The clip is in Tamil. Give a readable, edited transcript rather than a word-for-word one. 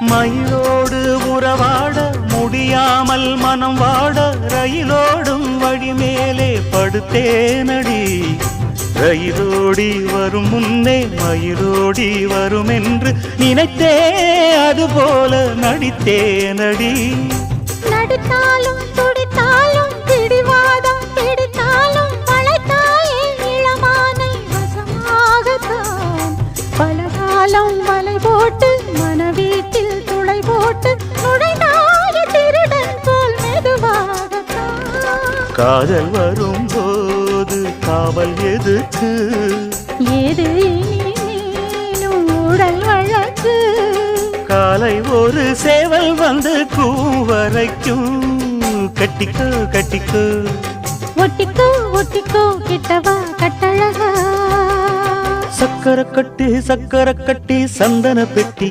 மயிலோடு உறவாட முடியாமல் மனம் வாட ரயிலோடும் வழி மேலே படுத்தேனடி. ரயிலோடி வரும் முன்னே மயிலோடி வரும் என்று நினைத்தே அதுபோல நடித்தேனடி. நடித்தாலும் துடித்தாலும் பிடிவாதம் பிடித்தாலும் வளைத்தாயே இளமானை வசமாகத்தான். பலகாலம் வலை போட்டு மனவீட்டில் துளை போட்டு நுழைந்தாய திருடன் போல் மெதுவாகத்தான். காதல் வரும்போது காவல் எதுக்கு? ஏது இனிமேலும் உடல் வழக்கு. காலை ஒரு சேவல் வந்து கூவரைக்கும். கட்டிக்கோ கட்டிக்கோ ஒட்டிக்கோ ஒட்டிக்கோ கிட்டவா கட்டழகா. சக்கரை கட்டி சந்தன பெட்டி